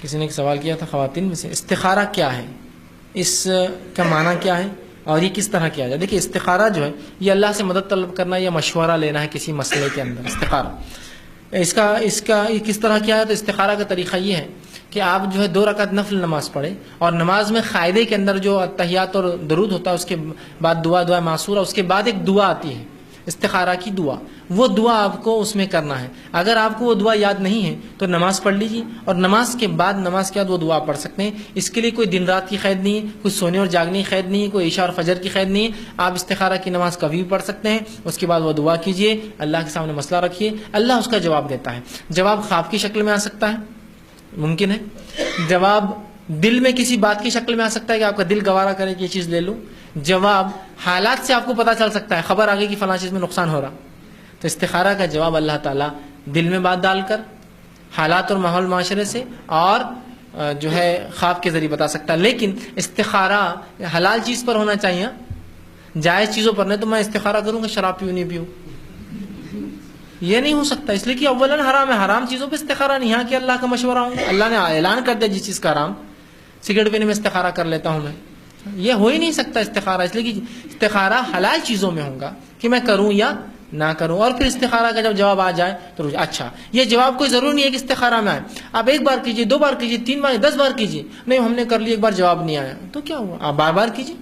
کسی نے ایک سوال کیا تھا خواتین میں سے، استخارہ کیا ہے، اس کا معنی کیا ہے اور یہ کس طرح کیا جائے؟ دیکھیے استخارہ جو ہے یہ اللہ سے مدد طلب کرنا یا مشورہ لینا ہے کسی مسئلے کے اندر. استخارہ اس کا کس طرح کیا ہے؟ تو استخارہ کا طریقہ یہ ہے کہ آپ جو ہے 2 رکعت نفل نماز پڑھیں اور نماز میں قاعدے کے اندر جو اتحیات اور درود ہوتا ہے اس کے بعد دعا معصورہ، اس کے بعد ایک دعا آتی ہے استخارہ کی دعا، وہ دعا آپ کو اس میں کرنا ہے. اگر آپ کو وہ دعا یاد نہیں ہے تو نماز پڑھ لیجیے اور نماز کے بعد وہ دعا پڑھ سکتے ہیں. اس کے لیے کوئی دن رات کی قید نہیں ہے، کوئی سونے اور جاگنے کی قید نہیں ہے، کوئی عشاء اور فجر کی قید نہیں ہے. آپ استخارہ کی نماز کبھی بھی پڑھ سکتے ہیں. اس کے بعد وہ دعا کیجیے، اللہ کے سامنے مسئلہ رکھیے، اللہ اس کا جواب دیتا ہے. جواب خواب کی شکل میں آ سکتا ہے، ممکن ہے. جواب دل میں کسی بات کی شکل میں آ سکتا ہے کہ آپ کا دل گوارا کرے کہ یہ چیز لے لوں. جواب حالات سے آپ کو پتہ چل سکتا ہے، خبر آگے کی فلاں چیز میں نقصان ہو رہا. تو استخارہ کا جواب اللہ تعالیٰ دل میں بات ڈال کر، حالات اور ماحول معاشرے سے اور جو ہے خواب کے ذریعے بتا سکتا ہے. لیکن استخارہ حلال چیز پر ہونا چاہیے، جائز چیزوں پر نہیں. تو میں استخارہ کروں گا شراب پیوں نہیں پیوں، یہ نہیں ہو سکتا، اس لیے کہ اولاً حرام ہے. حرام چیزوں پہ استخارہ نہیں. یہاں کہ اللہ کا مشورہ ہوں، اللہ نے اعلان کر دیا جس چیز کا حرام، سگریٹ پینے میں استخارہ کر لیتا ہوں میں، یہ ہو ہی نہیں سکتا استخارہ. اس لیے کہ استخارہ حلال چیزوں میں ہوگا کہ میں کروں یا نہ کروں. اور پھر استخارہ کا جب جواب آ جائے تو اچھا، یہ جواب کوئی ضروری نہیں ہے کہ استخارہ میں آئے. آپ 1 بار کیجیے، 2 بار کیجیے، 3 بار، 10 بار کیجیے. نہیں ہم نے کر لی، 1 بار جواب نہیں آیا تو کیا ہوا؟ آپ بار بار کیجیے،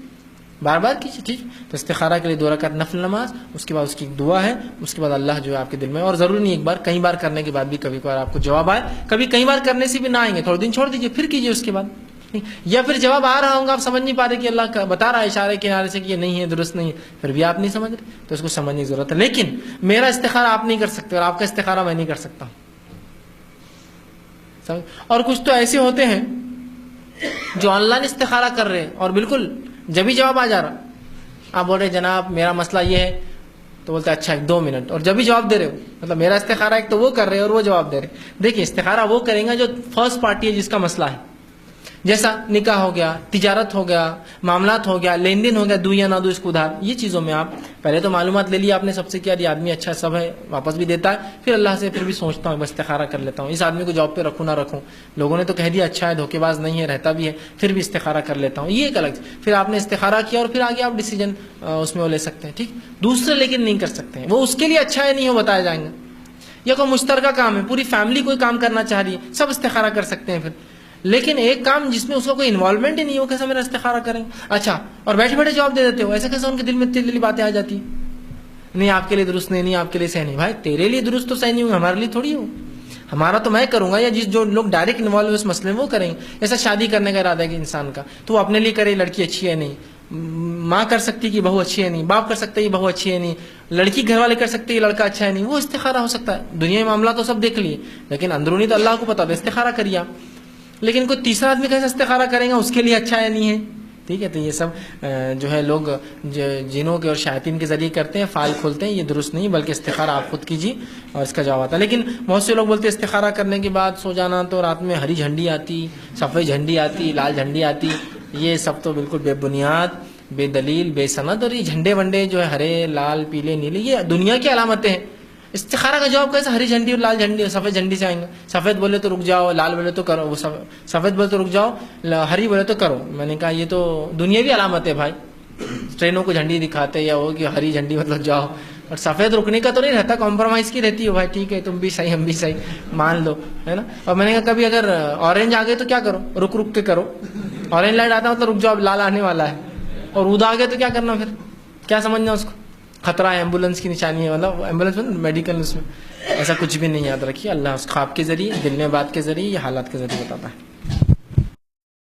بار بار کیجیے. ٹھیک. تو استخارہ کے لیے 2 رکعت نفل نماز، اس کے بعد اس کی دعا ہے، اس کے بعد اللہ جو ہے آپ کے دل میں. اور ضروری نہیں 1 بار، کئی بار کرنے کے بعد بھی کبھی کبھار آپ کو جواب آئے. کئی بار کرنے سے بھی نہ آئیں گے، تھوڑے دن چھوڑ دیجیے پھر کیجیے اس کے بعد. یا پھر جواب آ رہا ہوں گا، آپ سمجھ نہیں پا رہے کہ اللہ بتا رہا ہے اشارے کنارے سے کہ یہ نہیں ہے، درست نہیں ہے، پھر بھی آپ نہیں سمجھ رہے تو اس کو سمجھنے کی ضرورت ہے. لیکن میرا استخارہ آپ نہیں کر سکتے اور آپ کا استخارہ میں نہیں کر سکتا ہوں. اور کچھ تو ایسے ہوتے ہیں جو آن لائن استخارہ کر رہے ہیں اور بالکل جبھی جواب آ جا رہا، آپ بول رہے جناب میرا مسئلہ یہ ہے، تو بولتے اچھا 2 منٹ، اور جب بھی جواب دے رہے ہو، مطلب میرا استخارہ ایک تو وہ کر رہے اور وہ جواب دے رہے. دیکھیے استخارہ وہ کریں گا جو فرسٹ پارٹی ہے جس کا مسئلہ ہے، جیسا نکاح ہو گیا، تجارت ہو گیا، معاملات ہو گیا، لین دین ہو گیا، دو یا نہ دو اس کو ادھار. یہ چیزوں میں آپ پہلے تو معلومات لے لی آپ نے سب سے، کیا یہ آدمی اچھا سب ہے، واپس بھی دیتا ہے، پھر اللہ سے پھر بھی سوچتا ہوں، بس استخارہ کر لیتا ہوں اس آدمی کو جاب پہ رکھوں نہ رکھوں. لوگوں نے تو کہہ دیا اچھا ہے، دھوکے باز نہیں ہے، رہتا بھی ہے، پھر بھی استخارہ کر لیتا ہوں. یہ ایک الگ. پھر آپ نے استخارہ کیا اور پھر آگے آپ ڈیسیجن اس میں وہ لے سکتے ہیں. ٹھیک. دوسرے لیکن نہیں کر سکتے ہیں، وہ اس کے لیے اچھا ہے نہیں ہو بتایا جائیں گے. یہ کوئی مشترکہ کام ہے، پوری فیملی کوئی کام کرنا چاہ رہی ہے، سب استخارہ کر سکتے ہیں پھر. لیکن ایک کام جس میں اس کا کوئی انوالومنٹ ہی نہیں ہو، کیسا میرا استخارہ کریں؟ اچھا، اور بیٹھے بیٹھے جواب دے دیتے ہو، ایسا کیسے ان کے دل میں تیلی باتیں آ جاتی ہیں؟ نہیں آپ کے لیے درست نہیں آپ کے لیے صحیح نہیں. بھائی تیرے لیے درست تو صحیح نہیں ہوں، ہمارے لیے تھوڑی ہو. ہمارا تو میں کروں گا، یا جو لوگ ڈائریکٹ انوالو ہوئے اس مسئلے میں وہ کریں گے. ایسا شادی کرنے کا ارادہ ہے کہ انسان کا، تو وہ اپنے لیے کرے لڑکی اچھی ہے نہیں، ماں کر سکتی کہ بہو اچھی ہے نہیں، باپ کر سکتے یہ بہو اچھی ہے نہیں، لڑکی گھر والے کر سکتے یہ لڑکا اچھا ہے نہیں. وہ استخارہ ہو سکتا ہے. دنیا معاملہ تو سب دیکھ لیے، لیکن اندرونی تو اللہ کو پتا تھا، استخارہ کریے آپ. لیکن کوئی تیسرا آدمی کیسے استخارہ کریں گا، اس کے لیے اچھا ہے نہیں ہے. ٹھیک ہے. تو یہ سب جو ہے لوگ جنوں کے اور شیاطین کے ذریعے کرتے ہیں، فائل کھولتے ہیں، یہ درست نہیں، بلکہ استخارہ آپ خود کیجیے اور اس کا جواب آتا ہے. لیکن بہت سے لوگ بولتے ہیں استخارہ کرنے کے بعد سو جانا تو رات میں ہری جھنڈی آتی، سفید جھنڈی آتی، لال جھنڈی آتی. یہ سب تو بالکل بے بنیاد، بے دلیل، بے سند. اور یہ جھنڈے ونڈے جو ہے ہرے لال پیلے نیلے، یہ دنیا کی علامتیں ہیں. استخارہ کا جواب کیسے ہری جھنڈی اور لال جھنڈی اور سفید جھنڈی سے آئیں گے؟ سفید بولے تو رک جاؤ، لال بولے تو کرو، سفید بولے تو رک جاؤ، ہری بولے تو کرو. میں نے کہا یہ تو دنیاوی علامت ہے بھائی. ٹرینوں کو جھنڈی دکھاتے یا وہ کہ ہری جھنڈی مطلب جاؤ، اور سفید رکنے کا تو نہیں رہتا، کمپرومائز کی رہتی ہے. بھائی ٹھیک ہے تم بھی صحیح ہم بھی صحیح مان لو، ہے نا. اور میں نے کہا کبھی اگر اورنج آ گئے تو کیا کرو؟ رک رک کے کرو. اورنج لائٹ آتا مطلب رک جاؤ، لال آنے والا ہے. اور اود آ گئے تو کیا کرنا؟ پھر کیا سمجھنا اس کو؟ خطرہ ہے، ایمبولینس کی نشانی ہے، مطلب ایمبولینس میں میڈیکل، اس میں ایسا کچھ بھی نہیں. یاد رکھیے اللہ اس خواب کے ذریعے، دل میں بات کے ذریعے، یہ حالات کے ذریعے بتاتا ہے.